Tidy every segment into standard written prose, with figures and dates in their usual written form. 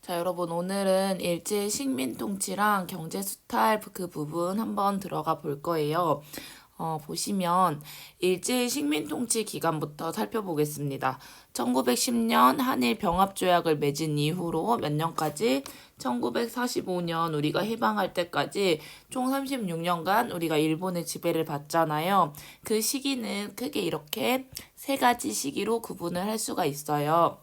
자, 여러분, 오늘은 일제 식민 통치랑 경제 수탈 그 부분 한번 들어가 볼 거예요. 보시면 일제 식민 통치 기간부터 살펴보겠습니다. 1910년 한일 병합조약을 맺은 이후로 몇 년까지 1945년 우리가 해방할 때까지 총 36년간 우리가 일본의 지배를 받잖아요. 그 시기는 크게 이렇게 세 가지 시기로 구분을 할 수가 있어요.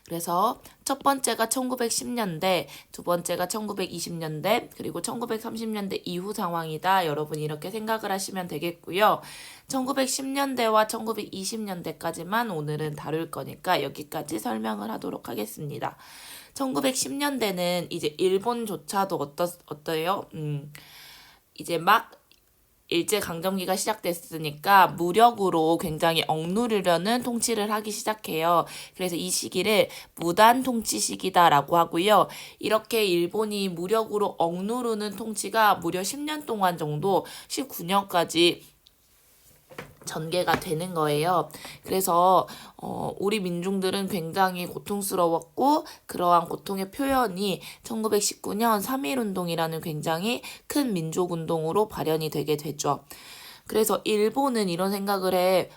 그래서 첫 번째가 1910년대, 두 번째가 1920년대, 그리고 1930년대 이후 상황이다. 여러분 이렇게 생각을 하시면 되겠고요. 1910년대와 1920년대까지만 오늘은 다룰 거니까 여기까지 설명을 하도록 하겠습니다. 1910년대는 이제 일본조차도 어때요? 이제 막 일제강점기가 시작됐으니까 무력으로 굉장히 억누르려는 통치를 하기 시작해요. 그래서 이 시기를 무단 통치 시기다라고 하고요. 이렇게 일본이 무력으로 억누르는 통치가 무려 10년 동안 정도 19년까지 전개가 되는 거예요. 그래서 우리 민중들은 굉장히 고통스러웠고 그러한 고통의 표현이 1919년 3.1운동이라는 굉장히 큰 민족운동으로 발현이 되게 되죠. 그래서 일본은 이런 생각을 해.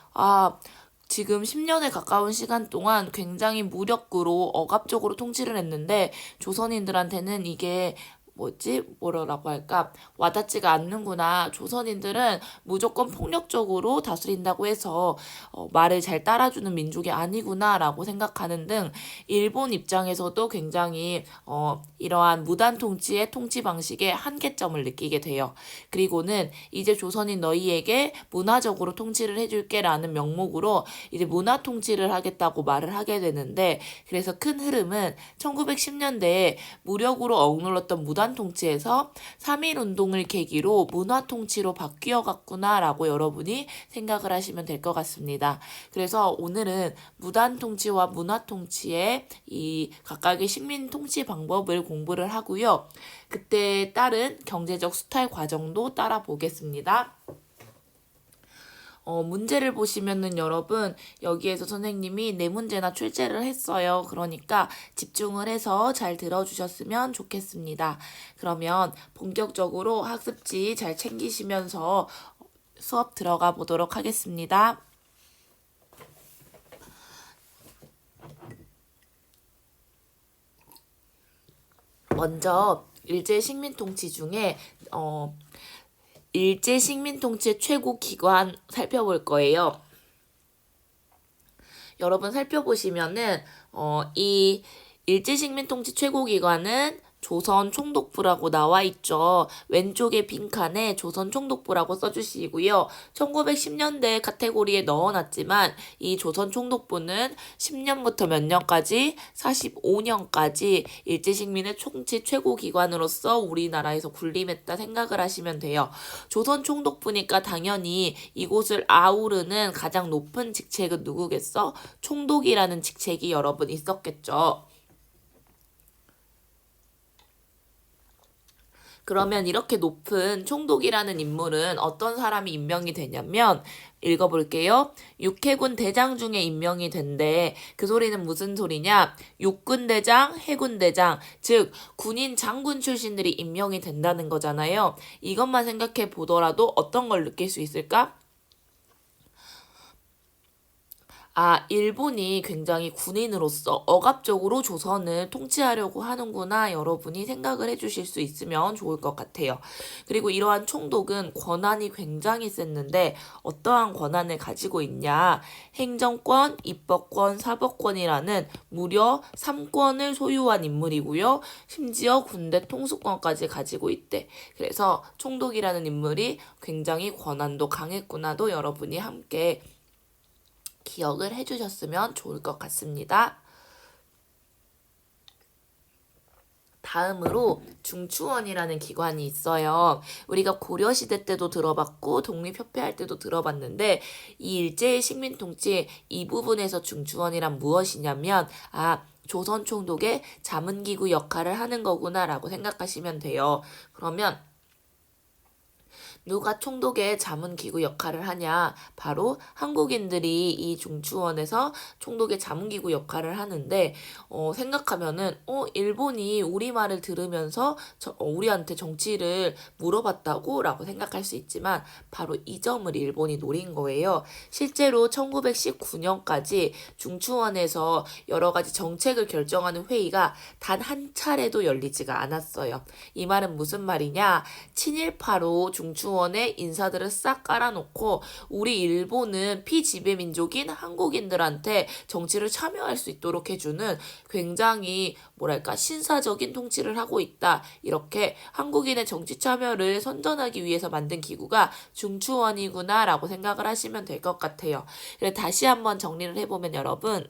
지금 10년에 가까운 시간 동안 굉장히 무력으로 억압적으로 통치를 했는데 조선인들한테는 이게 뭐라고 할까? 와닿지가 않는구나. 조선인들은 무조건 폭력적으로 다스린다고 해서 말을 잘 따라주는 민족이 아니구나라고 생각하는 등 일본 입장에서도 굉장히 이러한 무단 통치의 통치 방식에 한계점을 느끼게 돼요. 그리고는 이제 조선인 너희에게 문화적으로 통치를 해줄게라는 명목으로 이제 문화 통치를 하겠다고 말을 하게 되는데 그래서 큰 흐름은 1910년대에 무력으로 억눌렀던 무단 통치에서 3.1운동을 계기로 문화통치로 바뀌어갔구나라고 여러분이 생각을 하시면 될 것 같습니다. 그래서 오늘은 무단통치와 문화통치의 이 각각의 식민통치 방법을 공부를 하고요. 그때에 따른 경제적 수탈 과정도 따라 보겠습니다. 문제를 보시면은 여러분 여기에서 선생님이 네 문제나 출제를 했어요. 그러니까 집중을 해서 잘 들어주셨으면 좋겠습니다. 그러면 본격적으로 학습지 잘 챙기시면서 수업 들어가 보도록 하겠습니다. 먼저 일제 식민 통치 중에 일제 식민 통치의 최고 기관 살펴볼 거예요. 여러분 살펴보시면은 이 일제 식민 통치 최고 기관은 조선 총독부라고 나와 있죠. 왼쪽에 빈칸에 조선 총독부라고 써주시고요. 1910년대 카테고리에 넣어놨지만 이 조선 총독부는 10년부터 몇 년까지 45년까지 일제식민의 통치 최고기관으로서 우리나라에서 군림했다 생각을 하시면 돼요. 조선 총독부니까 당연히 이곳을 아우르는 가장 높은 직책은 누구겠어? 총독이라는 직책이 여러분 있었겠죠. 그러면 이렇게 높은 총독이라는 인물은 어떤 사람이 임명이 되냐면 읽어볼게요. 육해군 대장 중에 임명이 된대. 그 소리는 무슨 소리냐? 육군대장, 해군대장, 즉 군인 장군 출신들이 임명이 된다는 거잖아요. 이것만 생각해 보더라도 어떤 걸 느낄 수 있을까? 일본이 굉장히 군인으로서 억압적으로 조선을 통치하려고 하는구나 여러분이 생각을 해주실 수 있으면 좋을 것 같아요. 그리고 이러한 총독은 권한이 굉장히 셌는데 어떠한 권한을 가지고 있냐. 행정권, 입법권, 사법권이라는 무려 3권을 소유한 인물이고요. 심지어 군대 통수권까지 가지고 있대. 그래서 총독이라는 인물이 굉장히 권한도 강했구나도 여러분이 함께 기억을 해주셨으면 좋을 것 같습니다. 다음으로 중추원이라는 기관이 있어요. 우리가 고려시대 때도 들어봤고 독립협회할 때도 들어봤는데 이 일제의 식민통치 이 부분에서 중추원이란 무엇이냐면 조선 총독의 자문기구 역할을 하는 거구나라고 생각하시면 돼요. 그러면 누가 총독의 자문기구 역할을 하냐? 바로 한국인들이 이 중추원에서 총독의 자문기구 역할을 하는데 생각하면은 일본이 우리말을 들으면서 우리한테 정치를 물어봤다고? 라고 생각할 수 있지만 바로 이 점을 일본이 노린 거예요. 실제로 1919년까지 중추원에서 여러 가지 정책을 결정하는 회의가 단 한 차례도 열리지가 않았어요. 이 말은 무슨 말이냐? 친일파로 중추원의 인사들을 싹 깔아놓고 우리 일본은 피지배 민족인 한국인들한테 정치를 참여할 수 있도록 해주는 굉장히 뭐랄까 신사적인 통치를 하고 있다. 이렇게 한국인의 정치 참여를 선전하기 위해서 만든 기구가 중추원이구나 라고 생각을 하시면 될 것 같아요. 그래서 다시 한번 정리를 해보면 여러분,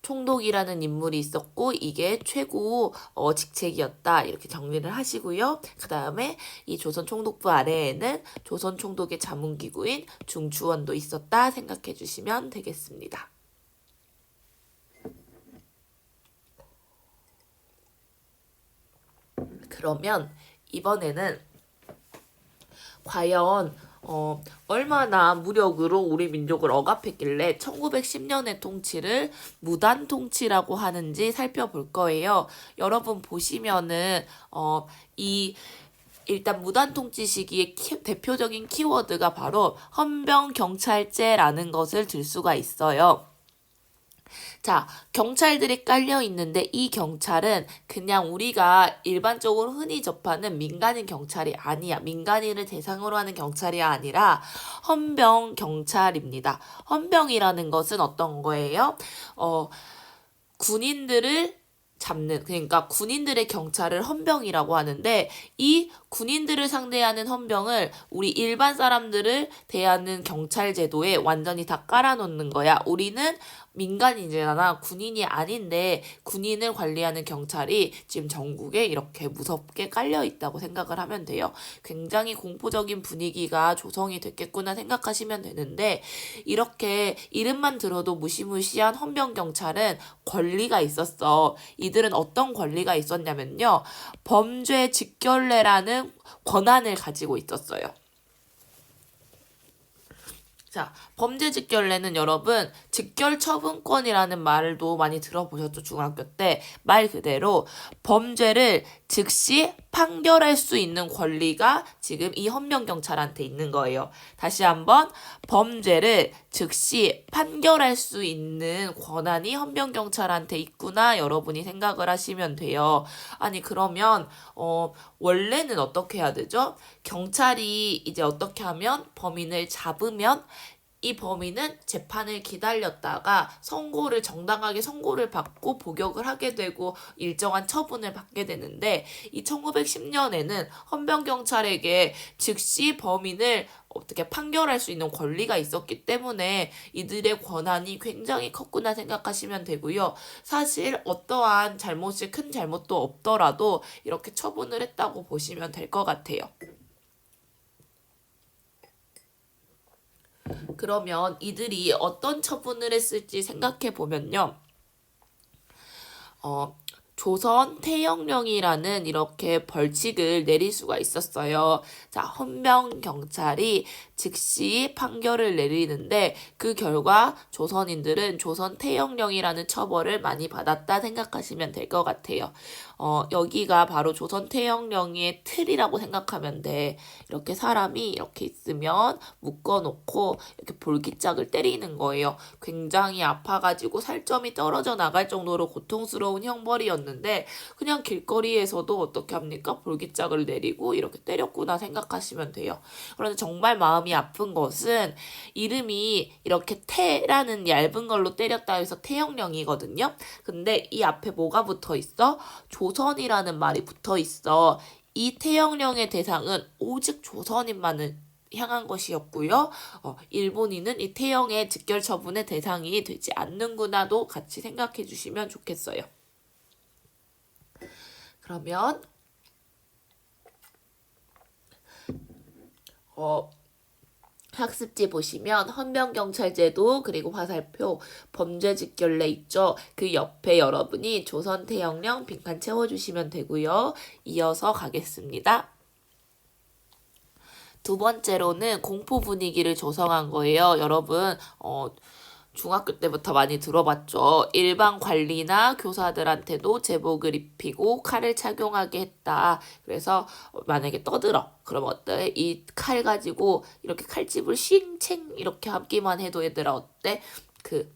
총독이라는 인물이 있었고 이게 최고 직책이었다 이렇게 정리를 하시고요. 그 다음에 이 조선 총독부 아래에는 조선 총독의 자문기구인 중추원도 있었다 생각해 주시면 되겠습니다. 그러면 이번에는 과연 얼마나 무력으로 우리 민족을 억압했길래 1910년의 통치를 무단 통치라고 하는지 살펴볼 거예요. 여러분 보시면은 일단 무단 통치 시기의 대표적인 키워드가 바로 헌병경찰제라는 것을 들 수가 있어요. 자, 경찰들이 깔려 있는데 이 경찰은 그냥 우리가 일반적으로 흔히 접하는 민간인 경찰이 아니야. 민간인을 대상으로 하는 경찰이 아니라 헌병 경찰입니다. 헌병이라는 것은 어떤 거예요? 군인들을 잡는, 그러니까 군인들의 경찰을 헌병이라고 하는데 이 군인들을 상대하는 헌병을 우리 일반 사람들을 대하는 경찰 제도에 완전히 다 깔아놓는 거야. 우리는 민간인이잖아. 군인이 아닌데 군인을 관리하는 경찰이 지금 전국에 이렇게 무섭게 깔려 있다고 생각을 하면 돼요. 굉장히 공포적인 분위기가 조성이 됐겠구나 생각하시면 되는데 이렇게 이름만 들어도 무시무시한 헌병 경찰은 권리가 있었어. 이들은 어떤 권리가 있었냐면요. 범죄 직결례라는 권한을 가지고 있었어요. 자, 범죄 직결례는 여러분 직결 처분권이라는 말도 많이 들어보셨죠? 중학교 때. 말 그대로 범죄를 즉시 판결할 수 있는 권리가 지금 이 헌병경찰한테 있는 거예요. 다시 한번 범죄를 즉시 판결할 수 있는 권한이 헌병경찰한테 있구나 여러분이 생각을 하시면 돼요. 아니 그러면 원래는 어떻게 해야 되죠? 경찰이 이제 어떻게 하면 범인을 잡으면 이 범인은 재판을 기다렸다가 정당하게 선고를 받고 복역을 하게 되고 일정한 처분을 받게 되는데 이 1910년에는 헌병경찰에게 즉시 범인을 어떻게 판결할 수 있는 권리가 있었기 때문에 이들의 권한이 굉장히 컸구나 생각하시면 되고요. 사실 어떠한 큰 잘못도 없더라도 이렇게 처분을 했다고 보시면 될 것 같아요. 그러면 이들이 어떤 처분을 했을지 생각해 보면요. 조선 태영령이라는 이렇게 벌칙을 내릴 수가 있었어요. 자, 헌병경찰이 즉시 판결을 내리는데 그 결과 조선인들은 조선 태영령이라는 처벌을 많이 받았다 생각하시면 될 것 같아요. 여기가 바로 조선 태영령의 틀이라고 생각하면 돼. 이렇게 사람이 이렇게 있으면 묶어놓고 이렇게 볼기짝을 때리는 거예요. 굉장히 아파가지고 살점이 떨어져 나갈 정도로 고통스러운 형벌이었는데 그냥 길거리에서도 어떻게 합니까? 볼기짝을 내리고 이렇게 때렸구나 생각하시면 돼요. 그런데 정말 마음이 아픈 것은 이름이 이렇게 태라는 얇은 걸로 때렸다 해서 태형령이거든요. 근데 이 앞에 뭐가 붙어 있어? 조선이라는 말이 붙어 있어. 이 태형령의 대상은 오직 조선인만을 향한 것이었고요. 일본인은 이 태형의 직결 처분의 대상이 되지 않는구나도 같이 생각해 주시면 좋겠어요. 그러면 학습지 보시면 헌병경찰제도 그리고 화살표 범죄직결례 있죠. 그 옆에 여러분이 조선태영령 빈칸 채워주시면 되고요. 이어서 가겠습니다. 두 번째로는 공포 분위기를 조성한 거예요. 여러분 중학교 때부터 많이 들어봤죠. 일반 관리나 교사들한테도 제복을 입히고 칼을 착용하게 했다. 그래서 만약에 떠들어. 그럼 어때? 이 칼 가지고 이렇게 칼집을 싱챙 이렇게 하기만 해도 얘들아 어때? 그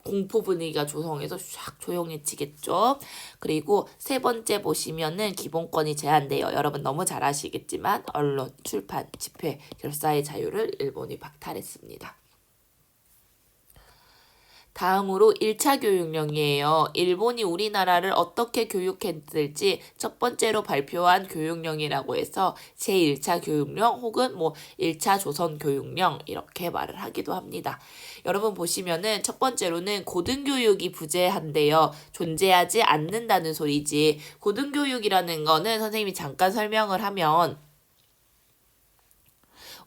공포 분위기가 조성해서 샥 조용해지겠죠. 그리고 세 번째 보시면은 기본권이 제한돼요. 여러분 너무 잘 아시겠지만 언론, 출판, 집회, 결사의 자유를 일본이 박탈했습니다. 다음으로 1차 교육령이에요. 일본이 우리나라를 어떻게 교육했을지 첫 번째로 발표한 교육령이라고 해서 제1차 교육령 혹은 1차 조선교육령 이렇게 말을 하기도 합니다. 여러분 보시면은 첫 번째로는 고등교육이 부재한데요. 존재하지 않는다는 소리지. 고등교육이라는 거는 선생님이 잠깐 설명을 하면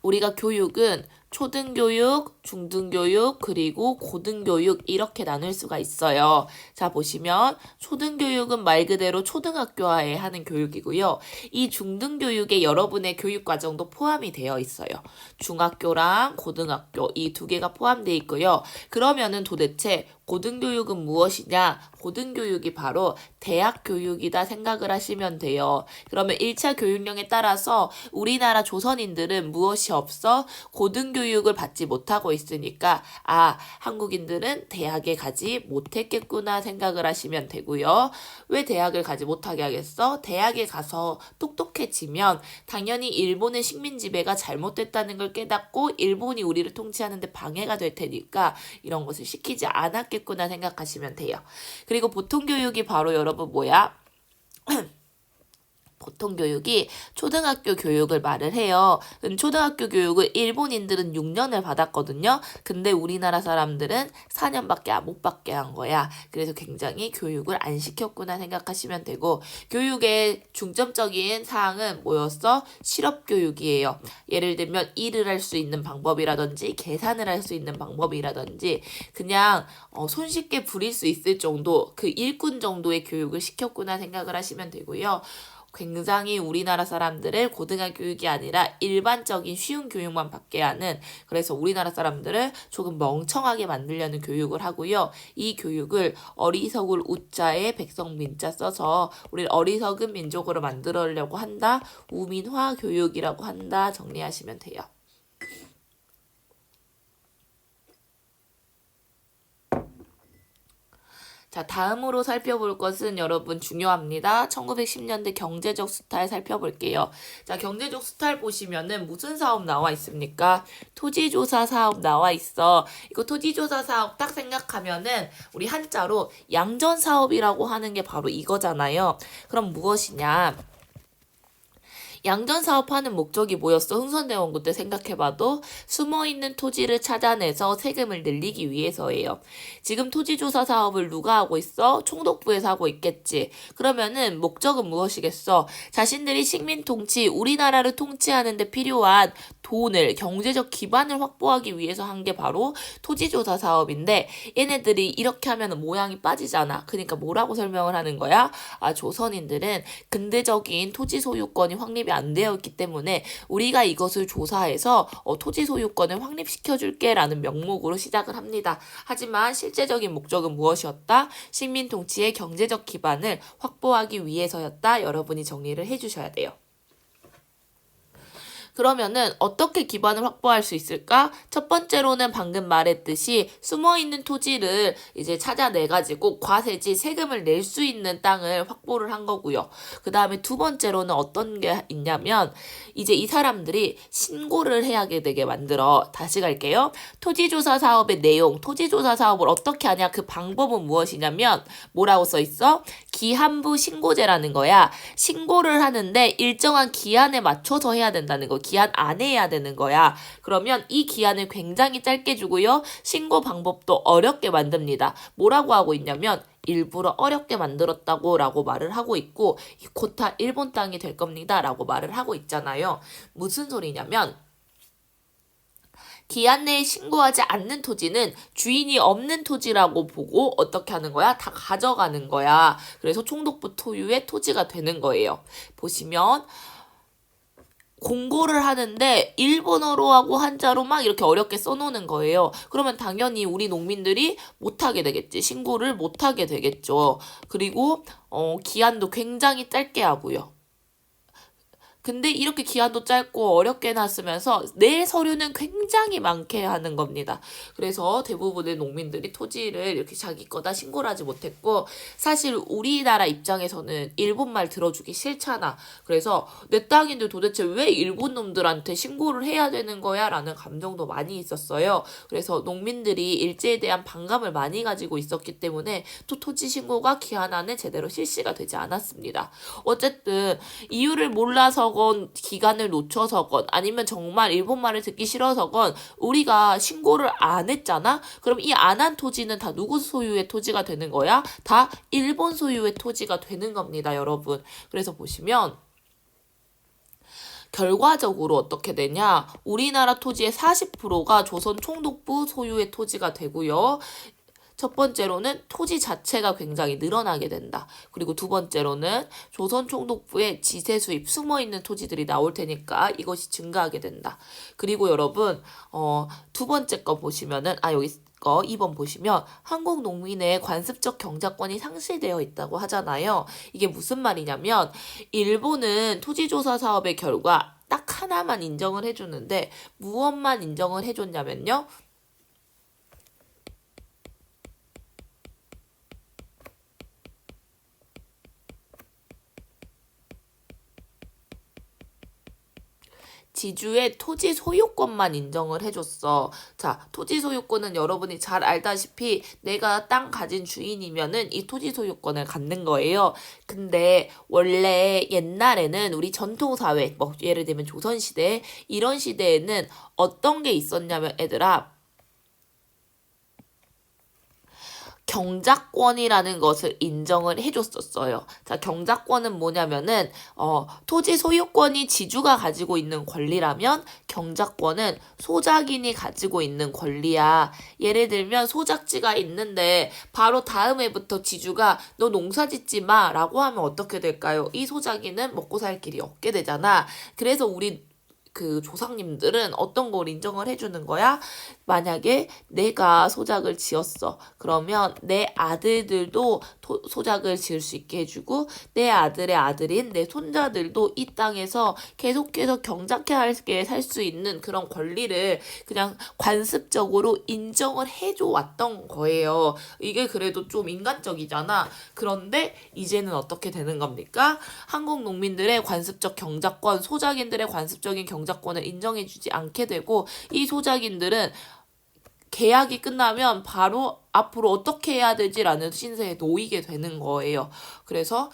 우리가 교육은 초등교육, 중등교육, 그리고 고등교육 이렇게 나눌 수가 있어요. 자 보시면 초등교육은 말 그대로 초등학교화에 하는 교육이고요. 이 중등교육에 여러분의 교육과정도 포함이 되어 있어요. 중학교랑 고등학교 이 두 개가 포함되어 있고요. 그러면은 도대체 고등교육은 무엇이냐? 고등교육이 바로 대학교육이다 생각을 하시면 돼요. 그러면 1차 교육령에 따라서 우리나라 조선인들은 무엇이 없어? 고등교육을 받지 못하고 있으니까 한국인들은 대학에 가지 못했겠구나 생각을 하시면 되고요. 왜 대학을 가지 못하게 하겠어? 대학에 가서 똑똑해지면 당연히 일본의 식민 지배가 잘못됐다는 걸 깨닫고 일본이 우리를 통치하는데 방해가 될 테니까 이런 것을 시키지 않았겠구나 생각하시면 돼요. 그리고 보통교육이 바로 여러분 뭐야? 보통교육이 초등학교 교육을 말을 해요. 초등학교 교육을 일본인들은 6년을 받았거든요. 근데 우리나라 사람들은 4년밖에 못 받게 한 거야. 그래서 굉장히 교육을 안 시켰구나 생각하시면 되고 교육의 중점적인 사항은 뭐였어? 실업교육이에요. 예를 들면 일을 할 수 있는 방법이라든지 계산을 할 수 있는 방법이라든지 그냥 손쉽게 부릴 수 있을 정도 그 일꾼 정도의 교육을 시켰구나 생각을 하시면 되고요. 굉장히 우리나라 사람들을 고등학교 교육이 아니라 일반적인 쉬운 교육만 받게 하는 그래서 우리나라 사람들을 조금 멍청하게 만들려는 교육을 하고요. 이 교육을 어리석을 우자에 백성민자 써서 우리를 어리석은 민족으로 만들려고 한다. 우민화 교육이라고 한다. 정리하시면 돼요. 자, 다음으로 살펴볼 것은 여러분 중요합니다. 1910년대 경제적 수탈 살펴볼게요. 자, 경제적 수탈 보시면은 무슨 사업 나와 있습니까? 토지조사 사업 나와 있어. 이거 토지조사 사업 딱 생각하면은 우리 한자로 양전 사업이라고 하는 게 바로 이거잖아요. 그럼 무엇이냐? 양전 사업하는 목적이 뭐였어? 흥선대원군 때 생각해봐도 숨어있는 토지를 찾아내서 세금을 늘리기 위해서예요. 지금 토지조사 사업을 누가 하고 있어? 총독부에서 하고 있겠지. 그러면은 목적은 무엇이겠어? 자신들이 식민 통치, 우리나라를 통치하는 데 필요한 돈을, 경제적 기반을 확보하기 위해서 한 게 바로 토지조사 사업인데 얘네들이 이렇게 하면 모양이 빠지잖아. 그러니까 뭐라고 설명을 하는 거야? 조선인들은 근대적인 토지 소유권이 확립이 안 되어 있기 때문에 우리가 이것을 조사해서 토지 소유권을 확립시켜줄게 라는 명목으로 시작을 합니다. 하지만 실제적인 목적은 무엇이었다? 식민 통치의 경제적 기반을 확보하기 위해서였다. 여러분이 정리를 해주셔야 돼요. 그러면은 어떻게 기반을 확보할 수 있을까? 첫 번째로는 방금 말했듯이 숨어있는 토지를 이제 찾아내가지고 과세지 세금을 낼 수 있는 땅을 확보를 한 거고요. 그 다음에 두 번째로는 어떤 게 있냐면 이제 이 사람들이 신고를 해야 되게 만들어. 다시 갈게요. 토지조사 사업의 내용, 토지조사 사업을 어떻게 하냐? 그 방법은 무엇이냐면 뭐라고 써있어? 기한부 신고제라는 거야. 신고를 하는데 일정한 기한에 맞춰서 해야 된다는 거. 기한 안에 해야 되는 거야. 그러면 이 기한을 굉장히 짧게 주고요. 신고 방법도 어렵게 만듭니다. 뭐라고 하고 있냐면 일부러 어렵게 만들었다고 라고 말을 하고 있고 곧 다 일본 땅이 될 겁니다 라고 말을 하고 있잖아요. 무슨 소리냐면 기한 내에 신고하지 않는 토지는 주인이 없는 토지라고 보고 어떻게 하는 거야? 다 가져가는 거야. 그래서 총독부 토유의 토지가 되는 거예요. 보시면 공고를 하는데 일본어로 하고 한자로 막 이렇게 어렵게 써놓는 거예요. 그러면 당연히 우리 농민들이 못하게 되겠지. 신고를 못하게 되겠죠. 그리고 기한도 굉장히 짧게 하고요. 근데 이렇게 기한도 짧고 어렵게 해놨으면서 내 서류는 굉장히 많게 하는 겁니다. 그래서 대부분의 농민들이 토지를 이렇게 자기 거다 신고를 하지 못했고, 사실 우리나라 입장에서는 일본말 들어주기 싫잖아. 그래서 내 땅인데 도대체 왜 일본 놈들한테 신고를 해야 되는 거야? 라는 감정도 많이 있었어요. 그래서 농민들이 일제에 대한 반감을 많이 가지고 있었기 때문에 또 토지 신고가 기한 안에 제대로 실시가 되지 않았습니다. 어쨌든 이유를 몰라서 기간을 놓쳐서건 아니면 정말 일본말을 듣기 싫어서건 우리가 신고를 안 했잖아? 그럼 이 안 한 토지는 다 누구 소유의 토지가 되는 거야? 다 일본 소유의 토지가 되는 겁니다, 여러분. 그래서 보시면 결과적으로 어떻게 되냐? 우리나라 토지의 40%가 조선 총독부 소유의 토지가 되고요. 첫 번째로는 토지 자체가 굉장히 늘어나게 된다. 그리고 두 번째로는 조선 총독부의 지세 수입 숨어있는 토지들이 나올 테니까 이것이 증가하게 된다. 그리고 여러분 두 번째 거 보시면은 여기 2번 보시면 한국 농민의 관습적 경작권이 상실되어 있다고 하잖아요. 이게 무슨 말이냐면 일본은 토지조사 사업의 결과 딱 하나만 인정을 해주는데 무엇만 인정을 해줬냐면요. 지주의 토지 소유권만 인정을 해줬어. 자, 토지 소유권은 여러분이 잘 알다시피 내가 땅 가진 주인이면은 이 토지 소유권을 갖는 거예요. 근데 원래 옛날에는 우리 전통사회, 뭐 예를 들면 조선시대 이런 시대에는 어떤 게 있었냐면 얘들아, 경작권이라는 것을 인정을 해줬었어요. 자, 경작권은 뭐냐면은 토지 소유권이 지주가 가지고 있는 권리라면 경작권은 소작인이 가지고 있는 권리야. 예를 들면 소작지가 있는데 바로 다음 해부터 지주가 너 농사 짓지 마 라고 하면 어떻게 될까요? 이 소작인은 먹고 살 길이 없게 되잖아. 그래서 우리 그 조상님들은 어떤 걸 인정을 해주는 거야? 만약에 내가 소작을 지었어. 그러면 내 아들들도 소작을 지을 수 있게 해주고 내 아들의 아들인 내 손자들도 이 땅에서 계속해서 경작하게 살 수 있는 그런 권리를 그냥 관습적으로 인정을 해줘 왔던 거예요. 이게 그래도 좀 인간적이잖아. 그런데 이제는 어떻게 되는 겁니까? 한국 농민들의 관습적 경작권, 소작인들의 관습적인 경작권을 인정해주지 않게 되고 이 소작인들은 계약이 끝나면 바로 앞으로 어떻게 해야 되지라는 신세에 놓이게 되는 거예요. 그래서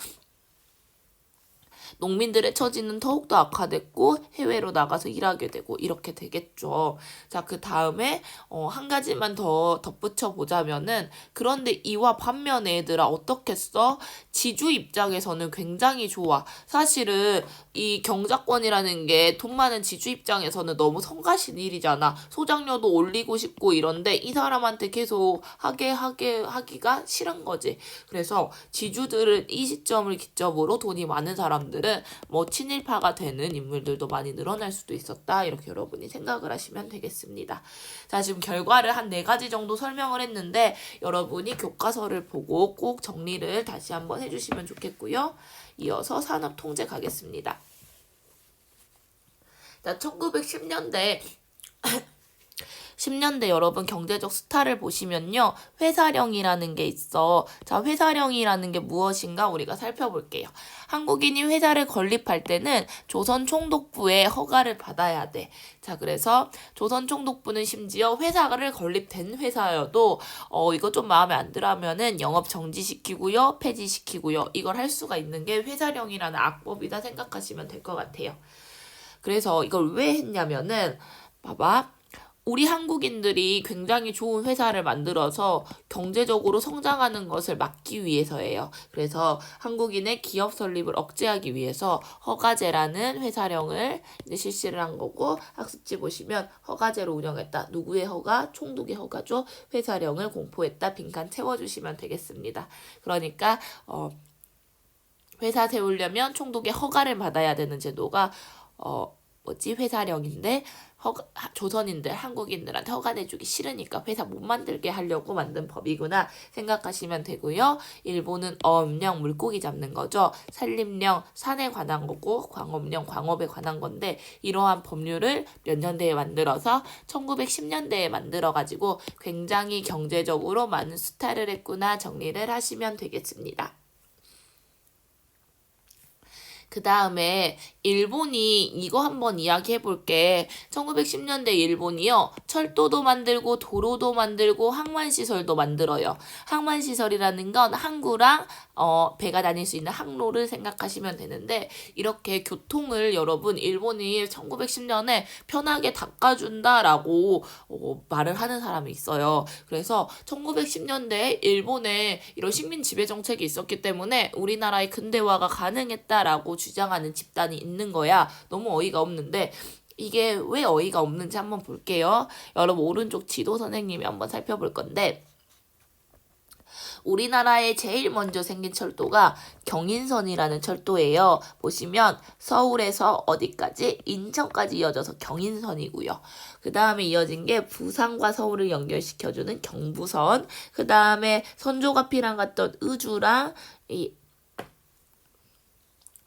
농민들의 처지는 더욱더 악화됐고 해외로 나가서 일하게 되고 이렇게 되겠죠. 자, 그 다음에 한 가지만 더 덧붙여 보자면은 그런데 이와 반면에 얘들아 어떻게 써? 지주 입장에서는 굉장히 좋아. 사실은 이 경작권이라는 게 돈 많은 지주 입장에서는 너무 성가신 일이잖아. 소장료도 올리고 싶고 이런데 이 사람한테 계속 하기가 싫은 거지. 그래서 지주들은 이 시점을 기점으로 돈이 많은 사람들은 뭐 친일파가 되는 인물들도 많이 늘어날 수도 있었다. 이렇게 여러분이 생각을 하시면 되겠습니다. 자, 지금 결과를 한 4가지 정도 설명을 했는데 여러분이 교과서를 보고 꼭 정리를 다시 한번 해주시면 좋겠고요. 이어서 산업통제 가겠습니다. 자, 1910년대 10년대 여러분 경제적 스타를 보시면요. 회사령이라는 게 있어. 자, 회사령이라는 게 무엇인가 우리가 살펴볼게요. 한국인이 회사를 건립할 때는 조선 총독부의 허가를 받아야 돼. 자, 그래서 조선 총독부는 심지어 회사를 건립된 회사여도 이거 좀 마음에 안 들어하면은 영업 정지시키고요. 폐지시키고요. 이걸 할 수가 있는 게 회사령이라는 악법이다 생각하시면 될 것 같아요. 그래서 이걸 왜 했냐면은 봐봐. 우리 한국인들이 굉장히 좋은 회사를 만들어서 경제적으로 성장하는 것을 막기 위해서예요. 그래서 한국인의 기업 설립을 억제하기 위해서 허가제라는 회사령을 이제 실시를 한 거고, 학습지 보시면 허가제로 운영했다. 누구의 허가? 총독의 허가죠. 회사령을 공포했다. 빈칸 채워주시면 되겠습니다. 그러니까 회사 세우려면 총독의 허가를 받아야 되는 제도가 회사령인데 조선인들, 한국인들한테 허가 내주기 싫으니까 회사 못 만들게 하려고 만든 법이구나 생각하시면 되고요. 일본은 어업령, 물고기 잡는 거죠. 산림령, 산에 관한 거고, 광업령, 광업에 관한 건데, 이러한 법률을 몇 년대에 만들어서 1910년대에 만들어가지고 굉장히 경제적으로 많은 수탈을 했구나 정리를 하시면 되겠습니다. 그 다음에 일본이 이거 한번 이야기해 볼게. 1910년대 일본이요. 철도도 만들고 도로도 만들고 항만시설도 만들어요. 항만시설이라는 건 항구랑 배가 다닐 수 있는 항로를 생각하시면 되는데, 이렇게 교통을 여러분 일본이 1910년에 편하게 닦아준다라고 말을 하는 사람이 있어요. 그래서 1910년대에 일본에 이런 식민 지배 정책이 있었기 때문에 우리나라의 근대화가 가능했다라고 주장하는 집단이 있는 거야. 너무 어이가 없는데, 이게 왜 어이가 없는지 한번 볼게요. 여러분 오른쪽 지도 선생님이 한번 살펴볼 건데, 우리나라에 제일 먼저 생긴 철도가 경인선이라는 철도예요. 보시면 서울에서 어디까지? 인천까지 이어져서 경인선이고요. 그 다음에 이어진 게 부산과 서울을 연결시켜주는 경부선. 그 다음에 선조가 피랑 갔던 의주랑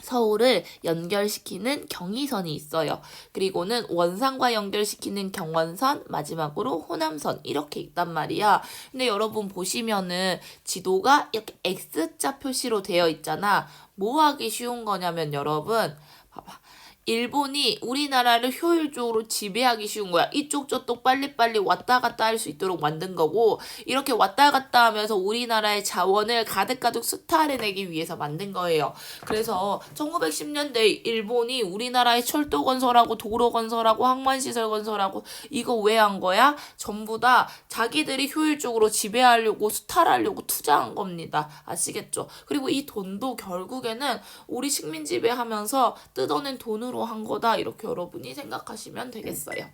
서울을 연결시키는 경의선이 있어요. 그리고는 원산과 연결시키는 경원선, 마지막으로 호남선 이렇게 있단 말이야. 근데 여러분 보시면은 지도가 이렇게 X자 표시로 되어 있잖아. 뭐 하기 쉬운 거냐면 여러분 봐봐. 일본이 우리나라를 효율적으로 지배하기 쉬운 거야. 이쪽 저쪽 빨리빨리 왔다 갔다 할 수 있도록 만든 거고, 이렇게 왔다 갔다 하면서 우리나라의 자원을 가득가득 수탈해내기 위해서 만든 거예요. 그래서 1910년대 일본이 우리나라의 철도 건설하고 도로 건설하고 항만시설 건설하고 이거 왜 한 거야? 전부 다 자기들이 효율적으로 지배하려고 수탈하려고 투자한 겁니다. 아시겠죠? 그리고 이 돈도 결국에는 우리 식민 지배하면서 뜯어낸 돈으로 한 거다. 이렇게 여러분이 생각하시면 되겠어요.